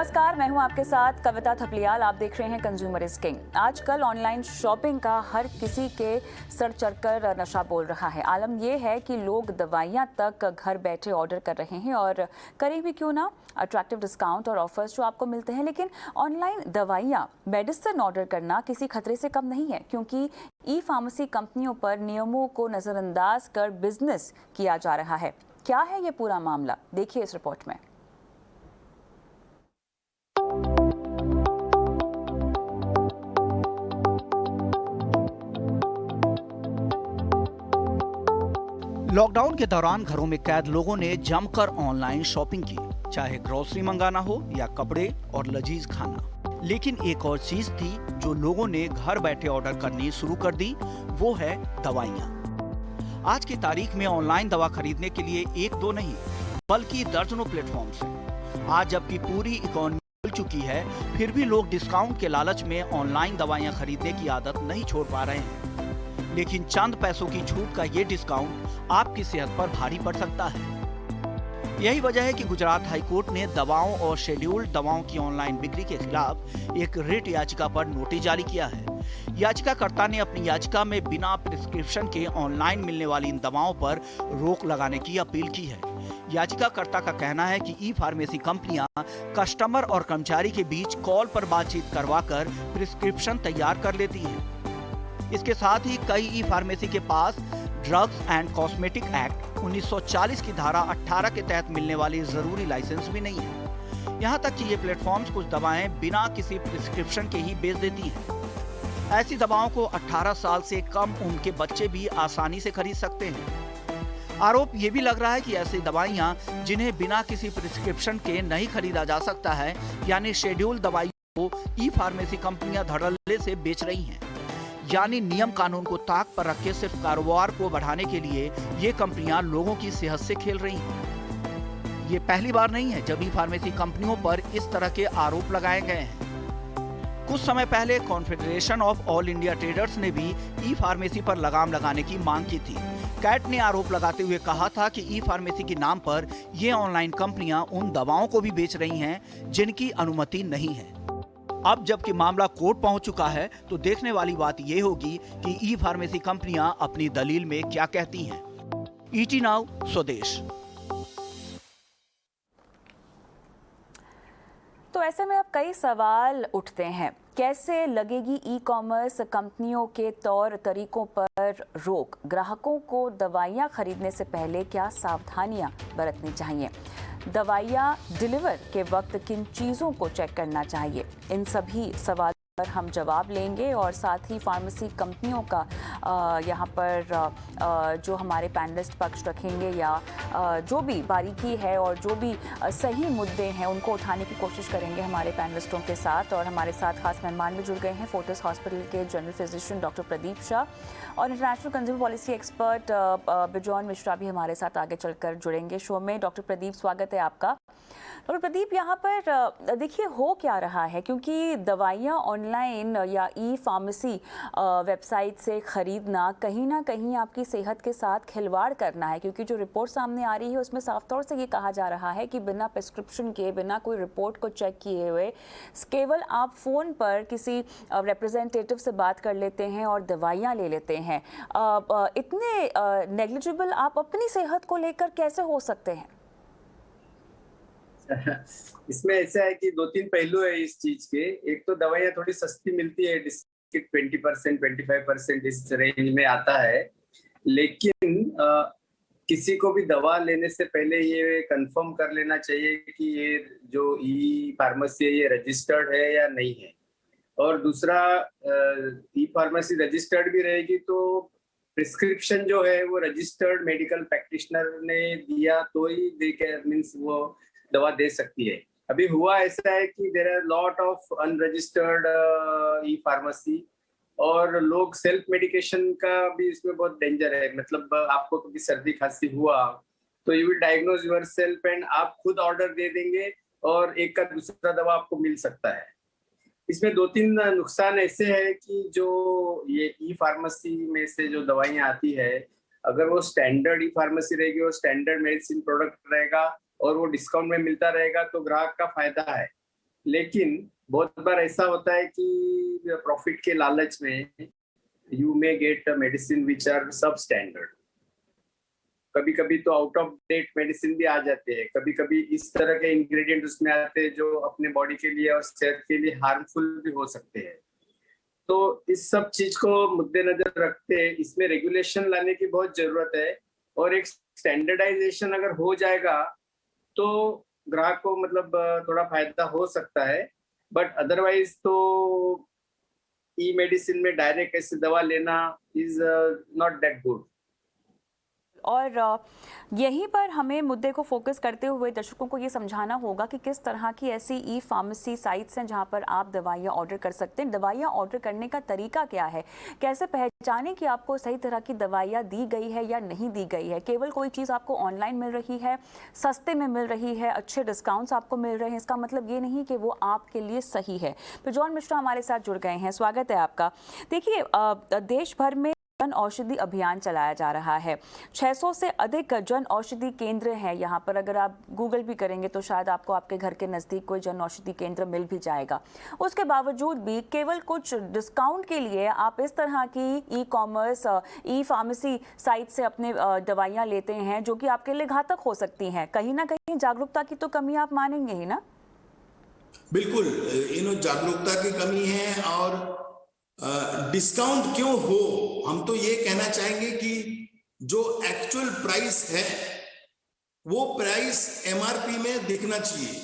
नमस्कार, मैं हूं आपके साथ कविता थपलियाल। आप देख रहे हैं कंज्यूमर इज किंग। आजकल ऑनलाइन शॉपिंग का हर किसी के सर चढ़कर नशा बोल रहा है। आलम यह है कि लोग दवाइयां तक घर बैठे ऑर्डर कर रहे हैं और करें भी क्यों ना, अट्रैक्टिव डिस्काउंट और ऑफर्स जो आपको मिलते हैं। लेकिन ऑनलाइन दवाइयां, मेडिसिन ऑर्डर करना किसी खतरे से कम नहीं है, क्योंकि ई फार्मेसी कंपनियों पर नियमों को नजरअंदाज कर बिजनेस किया जा रहा है। क्या है ये पूरा मामला, देखिए इस रिपोर्ट में। लॉकडाउन के दौरान घरों में कैद लोगों ने जमकर ऑनलाइन शॉपिंग की, चाहे ग्रोसरी मंगाना हो या कपड़े और लजीज खाना। लेकिन एक और चीज थी जो लोगों ने घर बैठे ऑर्डर करनी शुरू कर दी, वो है दवाइयाँ। आज की तारीख में ऑनलाइन दवा खरीदने के लिए एक दो नहीं बल्कि दर्जनों प्लेटफॉर्म्स हैं। आज जबकि पूरी इकोनॉमी खुल चुकी है, फिर भी लोग डिस्काउंट के लालच में ऑनलाइन दवाइयाँ खरीदने की आदत नहीं छोड़ पा रहे हैं। लेकिन चंद पैसों की छूट का ये डिस्काउंट आपकी सेहत पर भारी पड़ सकता है। यही वजह है कि गुजरात हाईकोर्ट ने दवाओं और शेड्यूल्ड दवाओं की ऑनलाइन बिक्री के खिलाफ एक रिट याचिका पर नोटिस जारी किया है। याचिकाकर्ता ने अपनी याचिका में बिना प्रिस्क्रिप्शन के ऑनलाइन मिलने वाली इन दवाओं पर रोक लगाने की अपील की है। याचिकाकर्ता का कहना है कि ई फार्मेसी कंपनियां कस्टमर और कर्मचारी के बीच कॉल पर बातचीत करवाकर प्रिस्क्रिप्शन तैयार कर लेती हैं। इसके साथ ही कई ई फार्मेसी के पास ड्रग्स एंड कॉस्मेटिक एक्ट 1940 की धारा 18 के तहत मिलने वाली जरूरी लाइसेंस भी नहीं है। यहाँ तक कि ये प्लेटफॉर्म्स कुछ दवाएं बिना किसी प्रिस्क्रिप्शन के ही बेच देती हैं। ऐसी दवाओं को 18 साल से कम उम्र के बच्चे भी आसानी से खरीद सकते हैं। आरोप ये भी लग रहा है कि ऐसी दवाइयाँ जिन्हें बिना किसी प्रिस्क्रिप्शन के नहीं खरीदा जा सकता है, यानी शेड्यूल दवाइयों को ई फार्मेसी कंपनियां धड़ल्ले से बेच रही हैं। यानी नियम कानून को ताक पर रख के सिर्फ कारोबार को बढ़ाने के लिए ये कंपनियां लोगों की सेहत से खेल रही हैं। ये पहली बार नहीं है जब ई फार्मेसी कंपनियों पर इस तरह के आरोप लगाए गए हैं। कुछ समय पहले confederation of all India traders ने भी ई फार्मेसी पर लगाम लगाने की मांग की थी। कैट ने आरोप लगाते हुए कहा था कि ई फार्मेसी के नाम पर ये ऑनलाइन कंपनियां उन दवाओं को भी बेच रही हैं जिनकी अनुमति नहीं है। अब जबकि मामला कोर्ट पहुंच चुका है, तो देखने वाली बात यह होगी कि ई फार्मेसी कंपनियां अपनी दलील में क्या कहती हैं। ईटी नाउ स्वदेश। तो ऐसे में अब कई सवाल उठते हैं। कैसे लगेगी ई कॉमर्स कंपनियों के तौर तरीकों पर रोक? ग्राहकों को दवाइयां खरीदने से पहले क्या सावधानियां बरतनी चाहिए? दवाइयां डिलीवर के वक्त किन चीज़ों को चेक करना चाहिए? इन सभी सवाल पर हम जवाब लेंगे और साथ ही फार्मेसी कंपनियों का यहाँ पर जो हमारे पैनलिस्ट पक्ष रखेंगे या जो भी बारीकी है और जो भी सही मुद्दे हैं उनको उठाने की कोशिश करेंगे हमारे पैनलिस्टों के साथ। और हमारे साथ खास मेहमान भी जुड़ गए हैं। फोर्टिस हॉस्पिटल के general physician doctor Pradeep Shah और international consumer policy expert Bijon Mishra भी हमारे साथ आगे चलकर जुड़ेंगे शो में। डॉक्टर प्रदीप, स्वागत है आपका। डॉक्टर प्रदीप, यहाँ पर देखिए हो क्या रहा है, क्योंकि दवाइयाँ ऑनलाइन या ई फार्मेसी वेबसाइट से ख़रीदना कहीं ना कहीं आपकी सेहत के साथ खिलवाड़ करना है, क्योंकि जो रिपोर्ट सामने आ रही है उसमें साफ तौर से ये कहा जा रहा है कि बिना प्रिस्क्रिप्शन के, बिना कोई रिपोर्ट को चेक किए हुए केवल आप फ़ोन पर किसी रिप्रेजेंटेटिव से बात कर लेते हैं और दवाइयाँ ले लेते हैं। इतने नेग्लिजिबल आप अपनी सेहत को लेकर कैसे हो सकते हैं? इसमें ऐसा है कि दो तीन पहलू है इस चीज के। एक तो दवाइयाँ थोड़ी सस्ती मिलती है, 20% 25% इस रेंज में आता है। लेकिन किसी को भी दवा लेने से पहले ये कंफर्म कर लेना चाहिए कि ये जो ई फार्मेसी है ये रजिस्टर्ड है या नहीं है। और दूसरा, ई फार्मेसी रजिस्टर्ड भी रहेगी तो प्रिस्क्रिप्शन जो है वो रजिस्टर्ड मेडिकल प्रैक्टिशनर ने दिया तो ही दे के मीन्स वो दवा दे सकती है। अभी हुआ ऐसा है कि there are lot of unregistered e pharmacy और लोग सेल्फ मेडिकेशन का भी इसमें बहुत डेंजर है। मतलब आपको कभी सर्दी खांसी हुआ तो you will diagnose your self and आप खुद ऑर्डर दे देंगे और एक का दूसरा दवा आपको मिल सकता है। इसमें दो तीन नुकसान ऐसे है कि जो ये ई फार्मेसी में से जो दवाइयाँ आती है, अगर वो स्टैंडर्ड ई फार्मेसी रहेगी और स्टैंडर्ड मेडिसिन प्रोडक्ट रहेगा और वो डिस्काउंट में मिलता रहेगा तो ग्राहक का फायदा है। लेकिन बहुत बार ऐसा होता है कि प्रॉफिट के लालच में you may get medicine which are substandard. कभी कभी तो आउट ऑफ डेट मेडिसिन भी आ जाते हैं, कभी कभी इस तरह के इंग्रेडिएंट उसमें आते हैं जो अपने बॉडी के लिए और सेहत के लिए हार्मफुल भी हो सकते हैं। तो इस सब चीज को मद्देनजर रखते हैं इसमें रेगुलेशन लाने की बहुत जरूरत है, और एक स्टैंडर्डाइजेशन अगर हो जाएगा तो ग्राहक को मतलब थोड़ा फायदा हो सकता है। बट अदरवाइज तो ई मेडिसिन में डायरेक्ट ऐसे दवा लेना इज नॉट दैट गुड। और यहीं पर हमें मुद्दे को फोकस करते हुए दर्शकों को ये समझाना होगा कि किस तरह की ऐसी ई फार्मेसी साइट्स हैं जहां पर आप दवाइयां ऑर्डर कर सकते हैं। दवाइयां ऑर्डर करने का तरीका क्या है, कैसे पहचानें कि आपको सही तरह की दवाइयां दी गई है या नहीं दी गई है। केवल कोई चीज़ आपको ऑनलाइन मिल रही है, सस्ते में मिल रही है, अच्छे डिस्काउंट्स आपको मिल रहे हैं, इसका मतलब ये नहीं कि वो आपके लिए सही है। तो जॉन मिश्रा हमारे साथ जुड़ गए हैं, स्वागत है आपका। देखिए, देश भर में जन औषधि अभियान चलाया जा रहा है। 600 से अधिक जन औषधि केंद्र हैं यहाँ पर। अगर आप गूगल भी करेंगे तो शायद आपको आपके घर के नज़दीक कोई जन औषधि केंद्र मिल भी जाएगा। उसके बावजूद भी केवल कुछ डिस्काउंट के लिए आप इस तरह की ई कॉमर्स, ई फार्मेसी साइट से अपने दवाइयाँ लेते हैं जो कि आपके लिए घातक हो सकती हैं। कहीं ना कहीं जागरूकता की तो कमी आप मानेंगे ही ना? बिल्कुल, जागरूकता की कमी है। और डिस्काउंट क्यों हो, हम तो ये कहना चाहेंगे कि जो एक्चुअल प्राइस है वो प्राइस एमआरपी में दिखना चाहिए,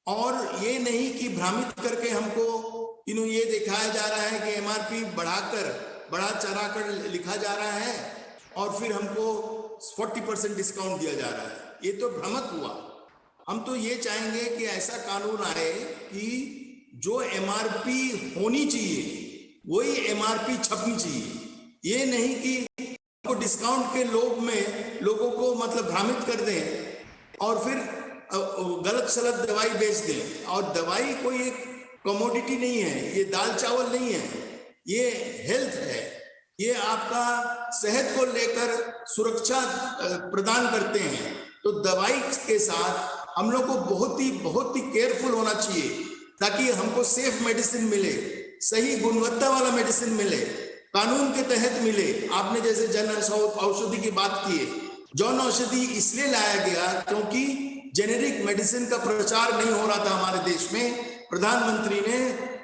और ये नहीं कि भ्रमित करके हमको ये दिखाया जा रहा है कि एमआरपी बढ़ा चढ़ा कर लिखा जा रहा है और फिर हमको 40% डिस्काउंट दिया जा रहा है। ये तो भ्रमत हुआ। हम तो ये चाहेंगे कि ऐसा कानून आए कि जो एमआरपी होनी चाहिए वही एमआरपी छपनी चाहिए। ये नहीं कि को डिस्काउंट के लोभ में लोगों को मतलब भ्रमित कर दें और फिर गलत सलत दवाई बेच दें। और दवाई कोई एक कमोडिटी नहीं है, ये दाल चावल नहीं है, ये हेल्थ है, ये आपका सेहत को लेकर सुरक्षा प्रदान करते हैं। तो दवाई के साथ हम लोग को बहुत ही केयरफुल होना चाहिए ताकि हमको सेफ मेडिसिन मिले, सही गुणवत्ता वाला मेडिसिन मिले, कानून के तहत मिले। आपने जैसे जन औषधि की बात की है, जन औषधि इसलिए लाया गया क्योंकि जेनेरिक मेडिसिन का प्रचार नहीं हो रहा था हमारे देश में। प्रधानमंत्री ने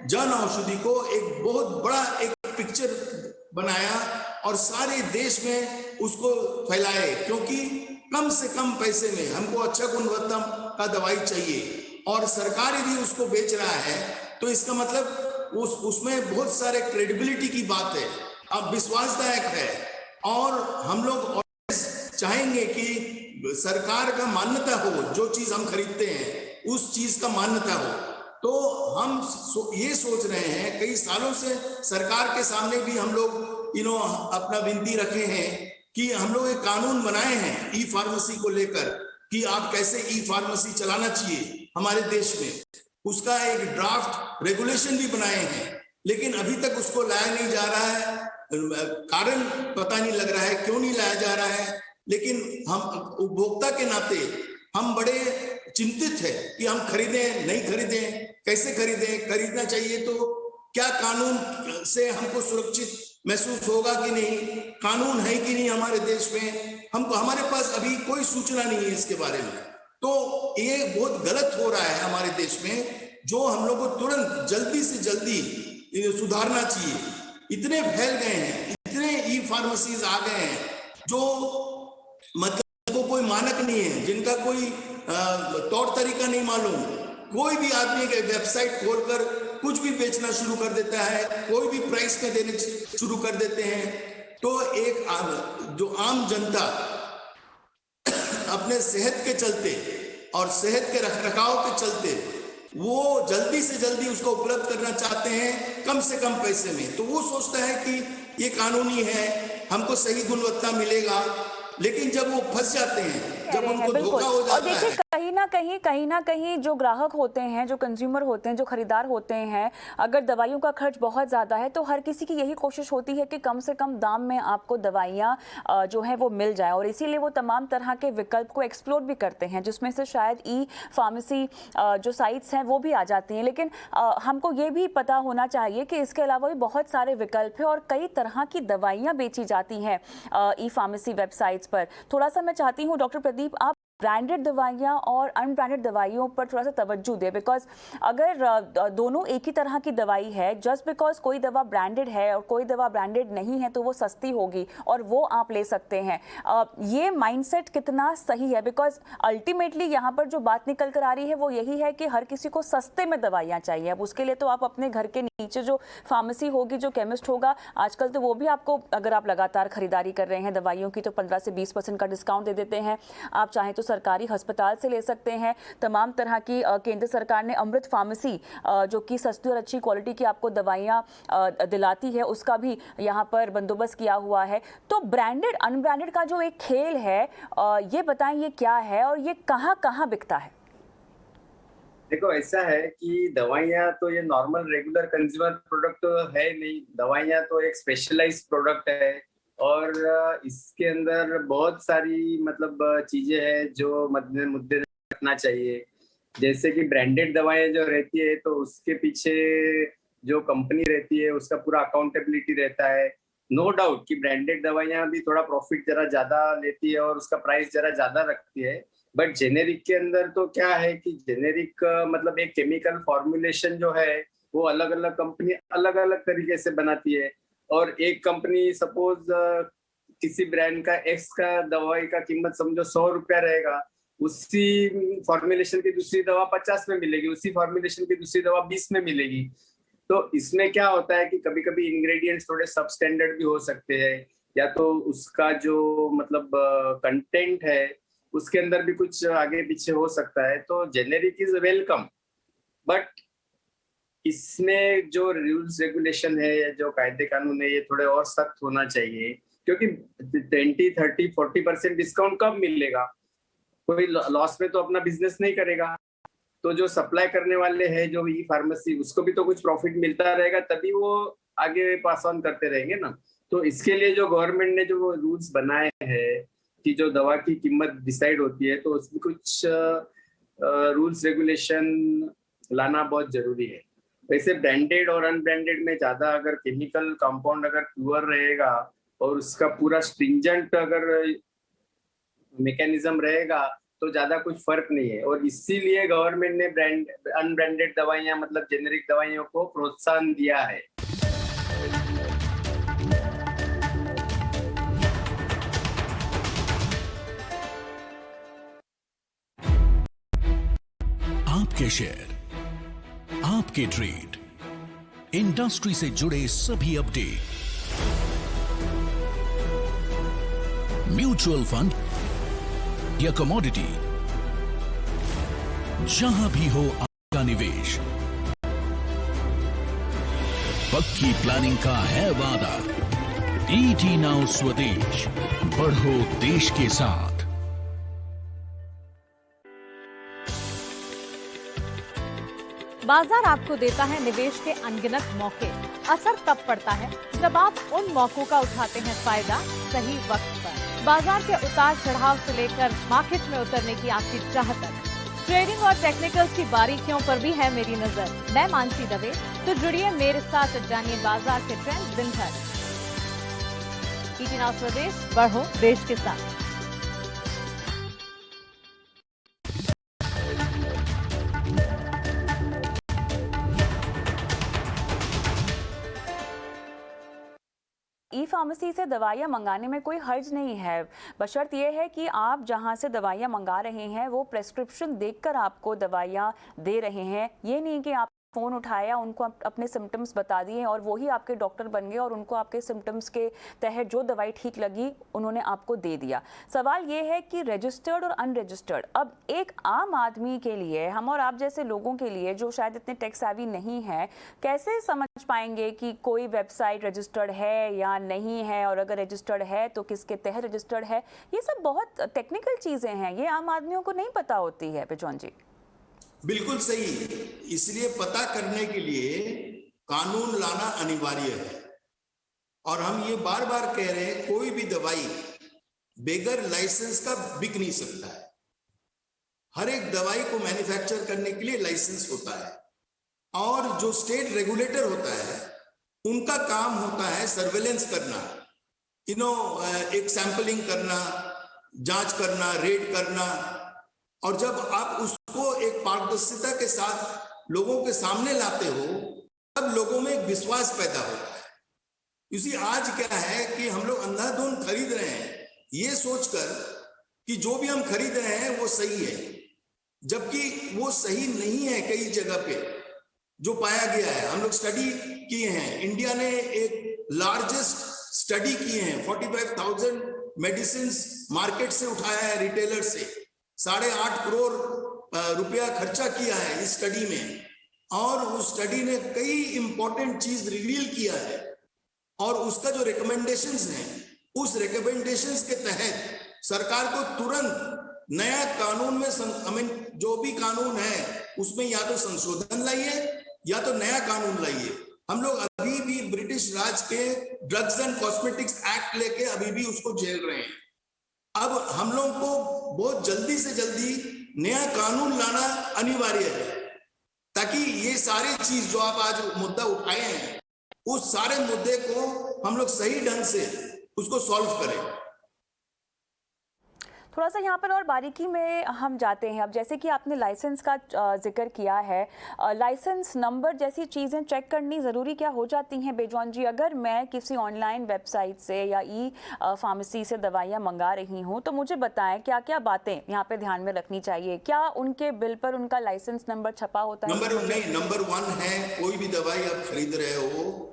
जन औषधि को एक बहुत बड़ा एक पिक्चर बनाया और सारे देश में उसको फैलाए, क्योंकि कम से कम पैसे में हमको अच्छा गुणवत्ता का दवाई चाहिए और सरकार यदि उसको बेच रहा है तो इसका मतलब उसमें बहुत सारे क्रेडिबिलिटी की बात है, अब विश्वासदायक है। और हम लोग चाहेंगे कि सरकार का मान्यता हो, जो चीज हम खरीदते हैं उस चीज का मान्यता हो। तो हम ये सोच रहे हैं, कई सालों से सरकार के सामने भी हम लोग अपना विनती रखे हैं कि हम लोग एक कानून बनाए हैं ई फार्मेसी को लेकर कि आप कैसे ई फार्मेसी चलाना चाहिए हमारे देश में। उसका एक ड्राफ्ट रेगुलेशन भी बनाए हैं, लेकिन अभी तक उसको लाया नहीं जा रहा है। कारण पता नहीं लग रहा है क्यों नहीं लाया जा रहा है। लेकिन हम उपभोक्ता के नाते हम बड़े चिंतित है कि हम खरीदें नहीं खरीदें, कैसे खरीदें, खरीदना चाहिए तो क्या कानून से हमको सुरक्षित महसूस होगा कि नहीं, कानून है कि नहीं हमारे देश में। हमको हमारे पास अभी कोई सूचना नहीं है इसके बारे में। तो ये बहुत गलत हो रहा है हमारे देश में, जो हम लोग को तुरंत जल्दी से जल्दी सुधारना चाहिए। इतने फैल गए हैं, इतने ई फार्मेसीज आ गए हैं जो मतलब को कोई मानक नहीं है, जिनका कोई तौर तरीका नहीं मालूम। कोई भी आदमी के वेबसाइट खोलकर कुछ भी बेचना शुरू कर देता है, कोई भी प्राइस में देने शुरू कर देते हैं। तो एक जो आम जनता अपने सेहत के चलते और सेहत के रखरखाव के चलते वो जल्दी से जल्दी उसको उपलब्ध करना चाहते हैं कम से कम पैसे में। तो वो सोचता है कि ये कानूनी है, हमको सही गुणवत्ता मिलेगा, लेकिन जब वो फंस जाते हैं, जब उनको धोखा हो जाता है। कहीं ना कहीं जो ग्राहक होते हैं, जो कंज्यूमर होते हैं, जो खरीदार होते हैं, अगर दवाइयों का खर्च बहुत ज़्यादा है तो हर किसी की यही कोशिश होती है कि कम से कम दाम में आपको दवाइयाँ जो है वो मिल जाए, और इसीलिए वो तमाम तरह के विकल्प को एक्सप्लोर भी करते हैं, जिसमें से शायद ई फार्मेसी जो साइट्स हैं वो भी आ जाती हैं। लेकिन हमको ये भी पता होना चाहिए कि इसके अलावा भी बहुत सारे विकल्प हैं और कई तरह की दवाइयाँ बेची जाती हैं ई फार्मेसी वेबसाइट्स पर। थोड़ा सा मैं चाहती हूँ डॉक्टर प्रदीप, आप ब्रांडेड दवाइयाँ और अनब्रांडेड दवाइयों पर थोड़ा सा तवज्जो दें, बिकॉज अगर दोनों एक ही तरह की दवाई है, जस्ट बिकॉज कोई दवा ब्रांडेड है और कोई दवा ब्रांडेड नहीं है तो वो सस्ती होगी और वो आप ले सकते हैं, ये माइंडसेट कितना सही है? बिकॉज अल्टीमेटली यहाँ पर जो बात निकल कर आ रही है वो यही है कि हर किसी को सस्ते में दवाइयाँ चाहिए। अब उसके लिए तो आप अपने घर के नीचे जो फार्मेसी होगी, जो केमिस्ट होगा, आजकल तो वो भी आपको, अगर आप लगातार खरीदारी कर रहे हैं दवाइयों की, तो 15 से 20% का डिस्काउंट दे देते हैं। आप चाहें तो सरकारी अस्पताल से ले सकते हैं। तमाम तरह की केंद्र सरकार ने अमृत फार्मेसी जो कि सस्ती और अच्छी क्वालिटी की आपको दवाइयाँ दिलाती है, उसका भी यहाँ पर बंदोबस्त किया हुआ है। तो ब्रांडेड अनब्रांडेड का जो एक खेल है, ये बताएं ये क्या है और ये कहाँ कहाँ बिकता है? देखो, ऐसा है कि दवाइयाँ तो ये नॉर्मल रेगुलर कंज्यूमर प्रोडक्ट तो है नहीं, दवाइयाँ तो एक स्पेशलाइज्ड प्रोडक्ट है और इसके अंदर बहुत सारी मतलब चीजें हैं जो मुद्दे रखना चाहिए। जैसे कि ब्रांडेड दवाएं जो रहती है तो उसके पीछे जो कंपनी रहती है उसका पूरा अकाउंटेबिलिटी रहता है। नो डाउट कि ब्रांडेड दवाइयाँ भी थोड़ा प्रॉफिट जरा ज्यादा लेती है और उसका प्राइस जरा ज्यादा रखती है, बट जेनेरिक के अंदर तो क्या है कि जेनेरिक मतलब एक केमिकल फॉर्मुलेशन जो है वो अलग अलग कंपनी अलग अलग तरीके से बनाती है। और एक कंपनी सपोज किसी ब्रांड का एक्स का दवाई का कीमत समझो 100 रुपया रहेगा, उसी फॉर्मुलेशन की दूसरी दवा 50 में मिलेगी, उसी फॉर्मुलेशन की दूसरी दवा 20 में मिलेगी। तो इसमें क्या होता है कि कभी कभी इंग्रेडिएंट्स थोड़े सब स्टैंडर्ड भी हो सकते हैं, या तो उसका जो मतलब कंटेंट है उसके अंदर भी कुछ आगे पीछे हो सकता है। तो जेनेरिक इज वेलकम, बट इसमें जो रूल्स रेगुलेशन है, जो कायदे कानून है, ये थोड़े और सख्त होना चाहिए, क्योंकि 20, 30, 40% डिस्काउंट कब मिलेगा? कोई लॉस में तो अपना बिजनेस नहीं करेगा। तो जो सप्लाई करने वाले हैं जो ई फार्मेसी, उसको भी तो कुछ प्रॉफिट मिलता रहेगा, तभी वो आगे पास ऑन करते रहेंगे ना। तो इसके लिए जो गवर्नमेंट ने जो रूल्स बनाए हैं कि जो दवा की कीमत डिसाइड होती है, तो उसमें कुछ रूल्स रेगुलेशन लाना बहुत जरूरी है। वैसे ब्रांडेड और अनब्रांडेड में ज्यादा अगर केमिकल कंपाउंड अगर प्योर रहेगा और उसका पूरा स्ट्रिंजेंट अगर मैकेनिज्म रहेगा तो ज्यादा कुछ फर्क नहीं है। और इसीलिए गवर्नमेंट ने अनब्रांडेड दवाइयां मतलब जेनेरिक दवाइयों को प्रोत्साहन दिया है। आपके शेयर, आपके ट्रेड, इंडस्ट्री से जुड़े सभी अपडेट, म्यूचुअल फंड या कमोडिटी, जहां भी हो आपका निवेश, पक्की प्लानिंग का है वादा। ईटी नाउ स्वदेश, बढ़ो देश के साथ। बाजार आपको देता है निवेश के अनगिनत मौके। असर तब पड़ता है जब आप उन मौकों का उठाते हैं फायदा सही वक्त पर। बाजार के उतार चढ़ाव से लेकर मार्केट में उतरने की आपकी चाह तक, ट्रेडिंग और टेक्निकल्स की बारीकियों पर भी है मेरी नजर। मैं मानसी दवे, तो जुड़िए मेरे साथ, जानिए बाजार के ट्रेंड दिन भर। ईटी नाउ स्वदेश, बढ़ो देश के साथ। ई फार्मेसी से दवाइयाँ मंगाने में कोई हर्ज नहीं है, बशर्त ये है कि आप जहाँ से दवाइयाँ मंगा रहे हैं वो प्रेस्क्रिप्शन देखकर आपको दवाइयाँ दे रहे हैं। ये नहीं कि आप फ़ोन उठाया, उनको अपने सिम्टम्स बता दिए और वही आपके डॉक्टर बन गए और उनको आपके सिम्टम्स के तहत जो दवाई ठीक लगी उन्होंने आपको दे दिया। सवाल ये है कि रजिस्टर्ड और अनरजिस्टर्ड, अब एक आम आदमी के लिए, हम और आप जैसे लोगों के लिए जो शायद इतने टेक सेवी नहीं है, कैसे समझ पाएंगे कि कोई वेबसाइट रजिस्टर्ड है या नहीं है, और अगर रजिस्टर्ड है तो किसके तहत रजिस्टर्ड है? ये सब बहुत टेक्निकल चीज़ें हैं, ये आम आदमियों को नहीं पता होती है बिजॉन जी। बिल्कुल सही। इसलिए पता करने के लिए कानून लाना अनिवार्य है। और हम ये बार बार कह रहे हैं, कोई भी दवाई बेगर लाइसेंस का बिक नहीं सकता है। हर एक दवाई को मैन्युफैक्चर करने के लिए लाइसेंस होता है, और जो स्टेट रेगुलेटर होता है उनका काम होता है सर्वेलेंस करना, एक सैंपलिंग करना, जांच करना, रेड करना। और जब आप उसको एक पारदर्शिता के साथ लोगों के सामने लाते हो, तब लोगों में एक विश्वास पैदा होता है। इसी आज क्या है कि हम लोग अंधाधुंध खरीद रहे हैं ये सोचकर कि जो भी हम खरीद रहे हैं वो सही है, जबकि वो सही नहीं है। कई जगह पे जो पाया गया है, हम लोग स्टडी किए हैं, इंडिया ने एक लार्जेस्ट स्टडी किए हैं, 45,000 मेडिसिन मार्केट से उठाया है, रिटेलर से 8.5 करोड़ रुपया खर्चा किया है इस स्टडी में। और उस स्टडी ने कई इंपॉर्टेंट चीज रिवील किया है, और उसका जो रिकमेंडेशंस है, उस रिकमेंडेशंस के तहत सरकार को तुरंत नया कानून में जो भी कानून है उसमें या तो संशोधन लाइए या तो नया कानून लाइए। हम लोग अभी भी ब्रिटिश राज के ड्रग्स एंड कॉस्मेटिक्स एक्ट लेके अभी भी उसको झेल रहे हैं। अब हम लोग को बहुत जल्दी से जल्दी नया कानून लाना अनिवार्य है, ताकि ये सारी चीज जो आप आज मुद्दा उठाए हैं, उस सारे मुद्दे को हम लोग सही ढंग से उसको सॉल्व करें। थोड़ा सा यहाँ पर और बारीकी में हम जाते हैं। अब जैसे कि आपने लाइसेंस का जिक्र किया है, लाइसेंस नंबर जैसी चीज़ें चेक करनी ज़रूरी क्या हो जाती हैं बेजॉन जी? अगर मैं किसी ऑनलाइन वेबसाइट से या ई फार्मेसी से दवाइयाँ मंगा रही हूँ, तो मुझे बताएं क्या क्या बातें यहाँ पे ध्यान में रखनी चाहिए। क्या उनके बिल पर उनका लाइसेंस नंबर छपा होता है? नंबर 1 है, कोई भी दवाई आप खरीद रहे हो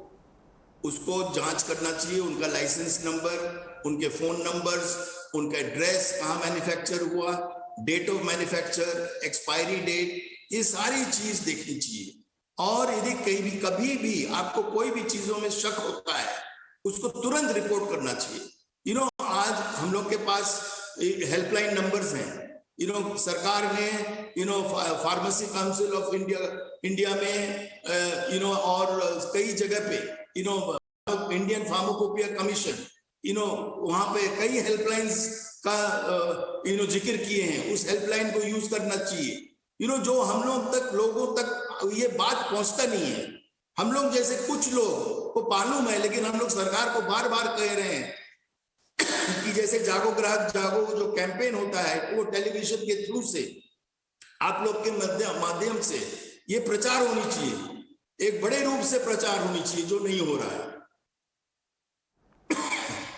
उसको जांच करना चाहिए, उनका लाइसेंस नंबर, उनके फोन नंबर्स, उनका एड्रेस, कहाँ मैन्युफैक्चर हुआ, date of manufacture, expiry date, ये सारी चीज देखनी चाहिए। और यदि कभी भी आपको कोई भी चीजों में शक होता है, उसको तुरंत रिपोर्ट करना चाहिए। आज हम लोग के पास हेल्पलाइन नंबर्स हैं। सरकार ने फार्मेसी काउंसिल ऑफ इंडिया में और कई जगह पे इंडियन फार्माकोपिया कमीशन वहां पे कई हेल्पलाइंस का जिक्र किए हैं। उस हेल्पलाइन को यूज करना चाहिए। जो हम लोग तक, लोगों तक ये बात पहुंचता नहीं है। हम लोग जैसे कुछ लोग को मालूम है, लेकिन हम लोग सरकार को बार बार कह रहे हैं कि जैसे जागो ग्राहक जागो जो कैंपेन होता है, वो टेलीविजन के थ्रू से, आप लोग के माध्यम से ये प्रचार होनी चाहिए, एक बड़े रूप से प्रचार होनी चाहिए, जो नहीं हो रहा है।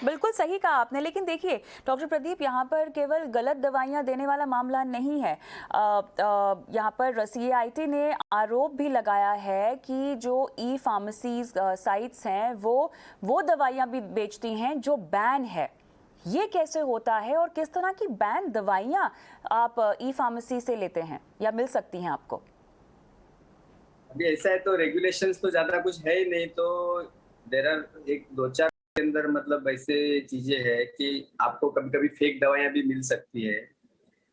बिल्कुल सही कहा आपने। लेकिन देखिए डॉक्टर प्रदीप, यहाँ पर केवल गलत दवाइयाँ देने वाला मामला नहीं है। यहाँ पर CIT ने आरोप भी लगाया है कि जो ई फार्मेसीज साइट्स हैं वो दवाइयाँ भी बेचती हैं जो बैन है। ये कैसे होता है और किस तरह की बैन दवाइयाँ आप ई फार्मेसी से लेते हैं या मिल सकती हैं आपको? अभी ऐसा है तो रेगुलेशंस तो ज्यादा कुछ है ही नहीं, तो देयर आर 1-2-4 के अंदर मतलब ऐसे चीजें है कि आपको कभी कभी फेक दवाइयां भी मिल सकती है,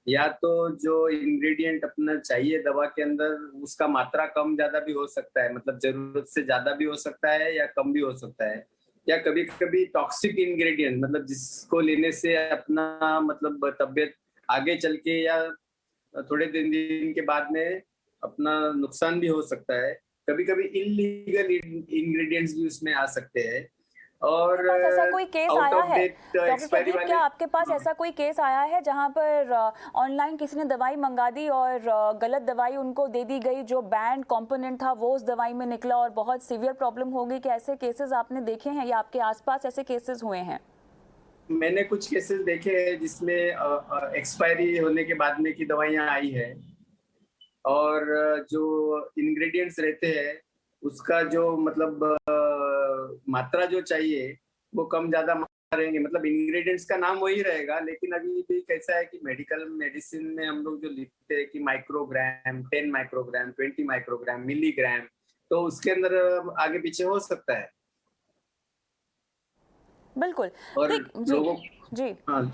या तो जो इंग्रेडिएंट अपना चाहिए दवा के अंदर उसका मात्रा कम ज्यादा भी हो सकता है, मतलब जरूरत से ज्यादा भी हो सकता है या कम भी हो सकता है, या कभी कभी टॉक्सिक इंग्रेडिएंट, मतलब जिसको लेने से अपना मतलब तबीयत आगे चल के या थोड़े दिन के बाद में अपना नुकसान भी हो सकता है। कभी कभी इलीगल इंग्रेडिएंट्स भी उसमें आ सकते हैं। और ऐसा कोई केस आया है डॉक्टर प्रदीप, क्या आपके पास ऐसा कोई केस आया है जहां पर ऑनलाइन किसी ने दवाई मंगा दी और गलत दवाई उनको दे दी गई, जो बैंड कंपोनेंट था वो उस दवाई में निकला और बहुत सीवियर प्रॉब्लम हो गई? कि ऐसे केसेस आपने देखे हैं या आपके आसपास ऐसे केसेस हुए हैं? मैंने कुछ केसेस देखे हैं जिसमें एक्सपायरी होने के बाद में की दवाइयां आई है, और जो इंग्रेडिएंट्स रहते हैं उसका जो मतलब मात्रा जो चाहिए वो कम ज्यादा रहेंगे, मतलब इंग्रेडिएंट्स का नाम वही रहेगा, लेकिन अभी भी कैसा है कि मेडिकल मेडिसिन में हम लोग जो लिखते हैं कि माइक्रोग्राम, 10 माइक्रोग्राम, 20 माइक्रोग्राम, मिलीग्राम, तो उसके अंदर आगे पीछे हो सकता है। बिल्कुल। और लोगों जी हाँ,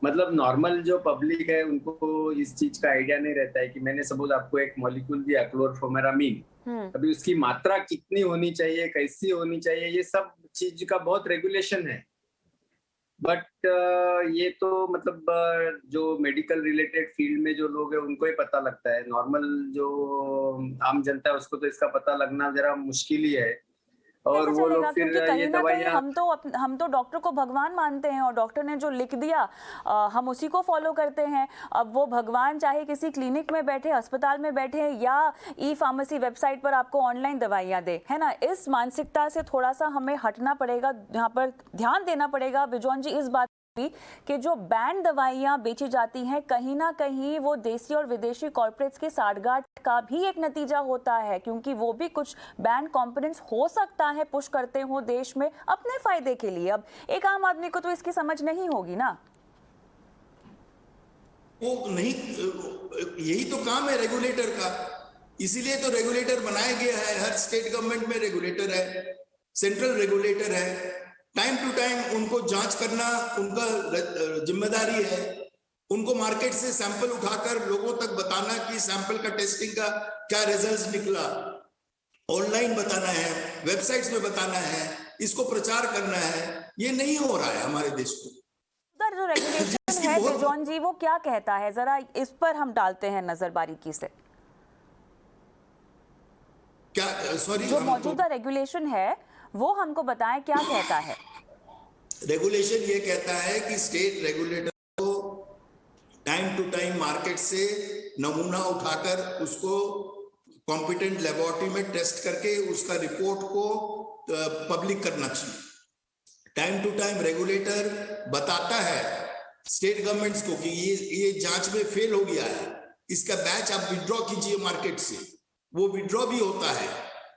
मतलब नॉर्मल जो पब्लिक है उनको इस चीज का आइडिया नहीं रहता है कि मैंने सपोज आपको एक मॉलिक्यूल दिया क्लोरफोमेरामीन, अभी उसकी मात्रा कितनी होनी चाहिए, कैसी होनी चाहिए, ये सब चीज का बहुत रेगुलेशन है। बट ये तो मतलब जो मेडिकल रिलेटेड फील्ड में जो लोग हैं उनको ही पता लगता है, नॉर्मल जो आम जनता है उसको तो इसका पता लगना जरा मुश्किल ही है। और कैसे वो चलेगा, लोग फिर क्योंकि ये कहीं ना कहीं दवाइयाँ हम तो डॉक्टर को भगवान मानते हैं और डॉक्टर ने जो लिख दिया हम उसी को फॉलो करते हैं। अब वो भगवान चाहे किसी क्लिनिक में बैठे, अस्पताल में बैठे या ई फार्मेसी वेबसाइट पर आपको ऑनलाइन दवाइयाँ दे, है ना, इस मानसिकता से थोड़ा सा हमें हटना पड़ेगा, यहाँ पर ध्यान देना पड़ेगा बिजॉन जी इस बात कि जो बैन दवाइयां बेची जाती हैं कहीं ना कहीं वो देसी और विदेशी कॉर्पोरेट्स की साठगांठ का भी एक नतीजा होता है, क्योंकि वो भी कुछ बैन कंपोनेंट्स हो सकता है पुश करते हो देश में अपने फायदे के लिए। अब एक आम आदमी को तो इसकी समझ नहीं होगी ना। वो नहीं, यही तो काम है रेगुलेटर का, इसीलिए तो रेगुलेटर बनाया गया है। हर स्टेट गवर्नमेंट में रेगुलेटर है, सेंट्रल रेगुलेटर है, टाइम टू टाइम उनको जांच करना उनका जिम्मेदारी है। उनको मार्केट से सैंपल उठाकर लोगों तक बताना कि सैंपल का टेस्टिंग का क्या रिजल्ट्स निकला, ऑनलाइन बताना है, वेबसाइट्स में बताना है, इसको प्रचार करना है। ये नहीं हो रहा है हमारे देश में। उधर जो रेगुलेशन है बिजॉन जी वो क्या कहता है, जरा इस पर हम डालते हैं नजर बारीकी से। क्या सॉरी, जो मौजूदा रेगुलेशन है वो हमको बताएं क्या कहता है। रेगुलेशन ये कहता है कि स्टेट रेगुलेटर को टाइम टू टाइम मार्केट से नमूना उठाकर उसको कॉम्पिटेंट लेबोरेटरी में टेस्ट करके उसका रिपोर्ट को पब्लिक करना चाहिए। टाइम टू टाइम रेगुलेटर बताता है स्टेट गवर्नमेंट्स को कि ये जांच में फेल हो गया है, इसका बैच आप विड्रॉ कीजिए मार्केट से। वो विड्रॉ भी होता है,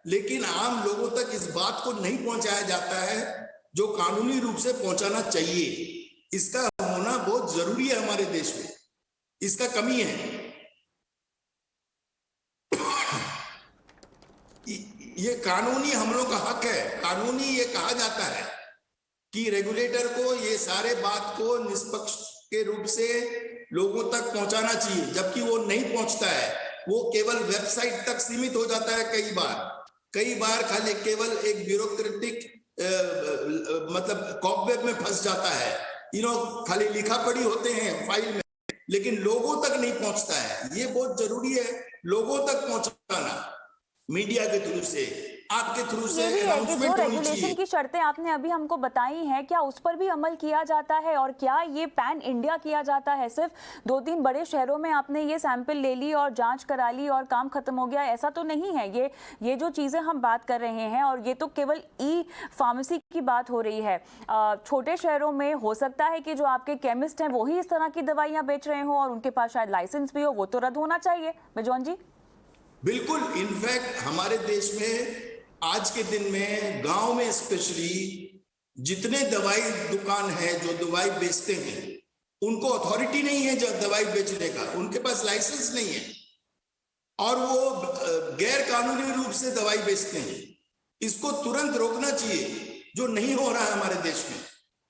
लेकिन आम लोगों तक इस बात को नहीं पहुंचाया जाता है जो कानूनी रूप से पहुंचाना चाहिए। इसका होना बहुत जरूरी है हमारे देश में, इसका कमी है। ये कानूनी हम लोग का हक है। कानूनी ये कहा जाता है कि रेगुलेटर को ये सारे बात को निष्पक्ष के रूप से लोगों तक पहुंचाना चाहिए, जबकि वो नहीं पहुंचता है। वो केवल वेबसाइट तक सीमित हो जाता है। कई बार खाली केवल एक ब्यूरोक्रेटिक मतलब कॉबवेब में फंस जाता है। खाली लिखा पढ़ी होते हैं फाइल में, लेकिन लोगों तक नहीं पहुंचता है। ये बहुत जरूरी है लोगों तक पहुंचाना, मीडिया के थ्रू से, आपके थ्रू से अनाउंसमेंट होनी चाहिए। जो रेगुलेशन की शर्तें आपने अभी हमको बताई हैं, क्या उस पर भी अमल किया जाता है और क्या ये पैन इंडिया किया जाता है? सिर्फ 2-3 बड़े शहरों में आपने ये सैंपल ले ली और जांच करा ली और काम खत्म हो गया, ऐसा तो नहीं है। ये जो चीजें हम बात कर रहे हैं, और ये तो केवल ई फार्मेसी की बात हो रही है। छोटे शहरों में हो सकता है कि जो आपके केमिस्ट हैं वो ही इस तरह की दवाइयां बेच रहे हो और उनके पास शायद लाइसेंस भी हो, वो तो रद्द होना चाहिए। बिजॉन जी बिल्कुल, इनफैक्ट हमारे देश में आज के दिन में गांव में स्पेशली जितने दवाई दुकान है जो दवाई बेचते हैं, उनको अथॉरिटी नहीं है जो दवाई बेचने का, उनके पास लाइसेंस नहीं है और वो गैर कानूनी रूप से दवाई बेचते हैं। इसको तुरंत रोकना चाहिए, जो नहीं हो रहा है हमारे देश में।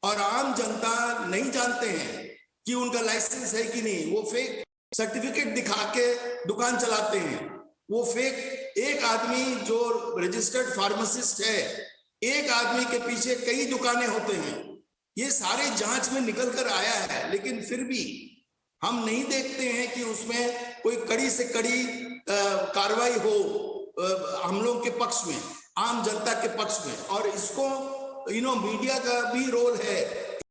और आम जनता नहीं जानते हैं कि उनका लाइसेंस है कि नहीं। वो फेक सर्टिफिकेट दिखा के दुकान चलाते हैं। वो फेक एक आदमी जो रजिस्टर्ड फार्मासिस्ट है, एक आदमी के पीछे कई दुकानें होते हैं। ये सारे जांच में निकल कर आया है, लेकिन फिर भी हम नहीं देखते हैं कि उसमें कोई कड़ी से कड़ी कार्रवाई हो हम लोग के पक्ष में, आम जनता के पक्ष में। और इसको मीडिया का भी रोल है,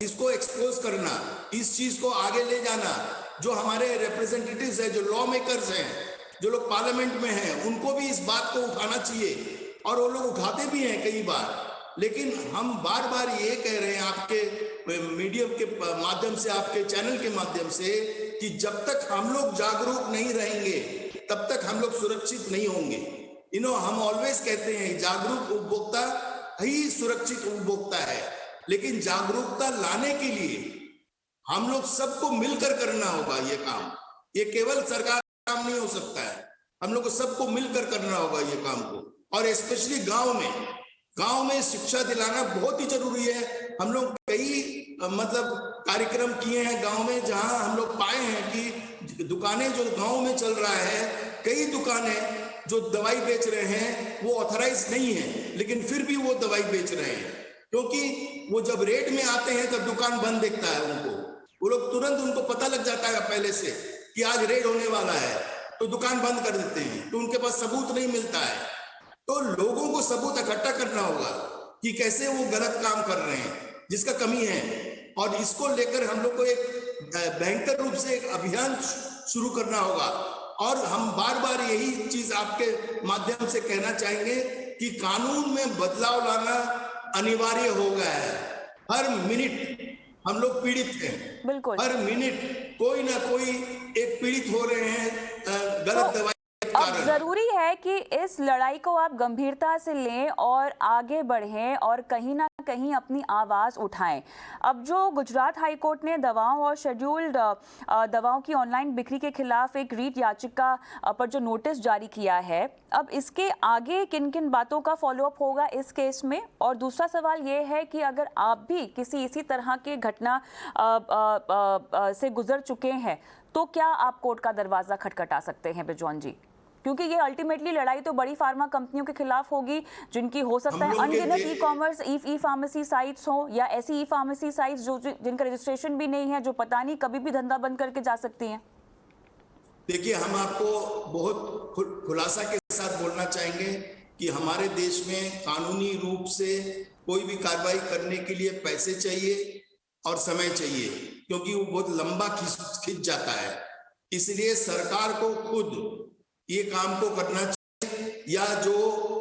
इसको एक्सपोज करना, इस चीज को आगे ले जाना। जो हमारे रिप्रेजेंटेटिव्स है, जो लॉ मेकर्स हैं, जो लोग पार्लियामेंट में हैं, उनको भी इस बात को उठाना चाहिए और वो लोग उठाते भी हैं कई बार। लेकिन हम बार बार ये कह रहे हैं आपके मीडियम के माध्यम से, आपके चैनल के माध्यम से, कि जब तक हम लोग जागरूक नहीं रहेंगे, तब तक हम लोग सुरक्षित नहीं होंगे। हम ऑलवेज कहते हैं जागरूक उपभोक्ता ही सुरक्षित उपभोक्ता है, लेकिन जागरूकता लाने के लिए हम लोग सबको मिलकर करना होगा ये काम। ये केवल सरकार का काम नहीं हो सकता है, हम लोग को सबको मिलकर करना होगा ये काम को। और स्पेशली गांव में शिक्षा दिलाना बहुत ही जरूरी है। हम लोग कई कार्यक्रम किए हैं गांव में, जहां हम लोग पाए हैं कि दुकानें जो गांव में चल रहा है, कई दुकानें जो दवाई बेच रहे हैं वो ऑथराइज नहीं है, लेकिन फिर भी वो दवाई बेच रहे हैं, क्योंकि वो जब रेड में आते हैं तब दुकान बंद दिखता है उनको। वो लोग तुरंत, उनको पता लग जाता है पहले से कि आज रेड होने वाला है, तो दुकान बंद कर देते हैं, तो उनके पास सबूत नहीं मिलता है। तो लोगों को सबूत इकट्ठा करना होगा कि कैसे वो गलत काम कर रहे हैं, जिसका कमी है। और इसको लेकर हम लोग को एक भयंकर रूप से एक अभियान शुरू करना होगा। और हम बार बार यही चीज आपके माध्यम से कहना चाहेंगे कि कानून में बदलाव लाना अनिवार्य हो गया है। हर मिनट हम लोग पीड़ित हैं, बिल्कुल हर मिनट कोई ना कोई एक पीड़ित हो रहे हैं गलत दवाई। अब जरूरी है कि इस लड़ाई को आप गंभीरता से लें और आगे बढ़ें और कहीं ना कहीं अपनी आवाज उठाएं। अब जो गुजरात हाई कोर्ट ने दवाओं और शेड्यूल्ड दवाओं की ऑनलाइन बिक्री के खिलाफ एक रीट याचिका पर जो नोटिस जारी किया है, अब इसके आगे किन किन बातों का फॉलोअप होगा इस केस में? और दूसरा सवाल ये है कि अगर आप भी किसी इसी तरह के घटना से गुजर चुके हैं तो क्या आप कोर्ट का दरवाजा खटखटा सकते हैं बिजॉन जी? क्योंकि ये अल्टीमेटली लड़ाई तो बड़ी फार्मा कंपनियों के खिलाफ होगी, जिनकी हो सकता है अनगिनत ई कॉमर्स ई फार्मेसी साइट्स हो या ऐसी ई फार्मेसी साइट्स जो जिनका रजिस्ट्रेशन भी नहीं है, जो पता नहीं कभी भी धंधा बंद करके जा सकती हैं। देखिए, हम आपको बहुत खुलासा के साथ बोलना चाहेंगे कि हमारे देश में कानूनी रूप से कोई भी कार्रवाई करने के लिए पैसे चाहिए और समय चाहिए, क्योंकि वो बहुत लंबा खिंच जाता है। इसलिए सरकार को खुद ये काम को करना चाहिए, या जो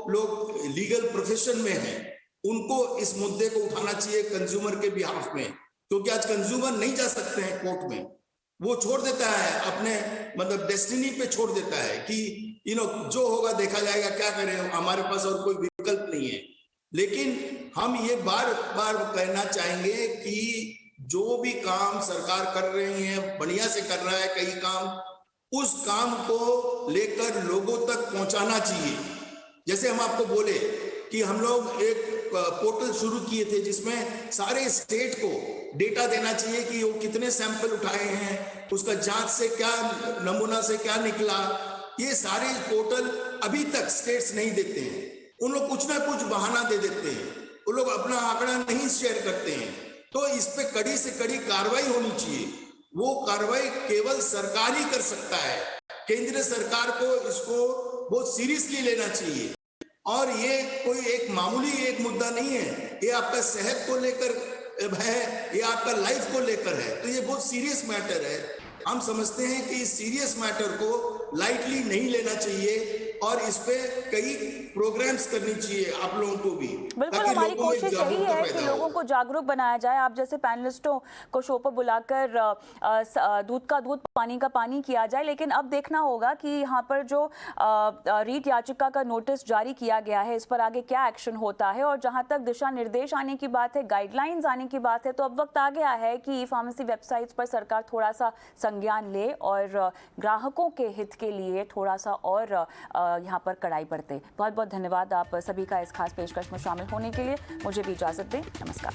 लोग लीगल प्रोफेशन में हैं उनको इस मुद्दे को उठाना चाहिए कंज्यूमर के बिहाफ में, क्योंकि आज कंज्यूमर नहीं जा सकते हैं कोर्ट में। वो छोड़ देता है अपने डेस्टिनी पे छोड़ देता है कि जो होगा देखा जाएगा, क्या करें, हमारे पास और कोई विकल्प नहीं है। लेकिन हम ये बार बार कहना चाहेंगे कि जो भी काम सरकार कर रही है, बढ़िया से कर रहा है कई काम, उस काम को लेकर लोगों तक पहुंचाना चाहिए। जैसे हम आपको बोले कि हम लोग एक पोर्टल शुरू किए थे जिसमें सारे स्टेट को डेटा देना चाहिए कि वो कितने सैंपल उठाए हैं, उसका जांच से क्या, नमूना से क्या निकला। ये सारे पोर्टल अभी तक स्टेट्स नहीं देते हैं, उन लोग कुछ ना कुछ बहाना दे देते हैं, वो लोग अपना आंकड़ा नहीं शेयर करते हैं। तो इस पे कड़ी से कड़ी कार्रवाई होनी चाहिए। वो कार्रवाई केवल सरकार ही कर सकता है। केंद्र सरकार को इसको बहुत सीरियसली लेना चाहिए। और ये कोई एक मामूली एक मुद्दा नहीं है, ये आपका सेहत को लेकर है, ये आपका लाइफ को लेकर है, तो ये बहुत सीरियस मैटर है। हम समझते हैं कि इस सीरियस मैटर को लाइटली नहीं लेना चाहिए और इस पे कई प्रोग्राम्स करनी चाहिए आप लोगों को भी। बिल्कुल, हमारी कोशिश यही है कि लोगों को जागरूक बनाया जाए। आप जैसे पैनलिस्टों को शो पर बुलाकर दूध का दूध, पानी का पानी किया जाए। लेकिन अब देखना होगा कि यहाँ पर जो रीट याचिका का नोटिस जारी किया गया है, इस पर आगे क्या एक्शन होता है। और जहाँ तक दिशा निर्देश आने की बात है, गाइडलाइंस आने की बात है, तो अब वक्त आ गया है कि फार्मेसी वेबसाइट्स पर सरकार थोड़ा सा संज्ञान ले और ग्राहकों के हित के लिए थोड़ा सा और यहाँ पर कड़ाई बरते। बहुत बहुत धन्यवाद आप सभी का इस खास पेशकश में शामिल होने के लिए। मुझे भी इजाजत दें। नमस्कार।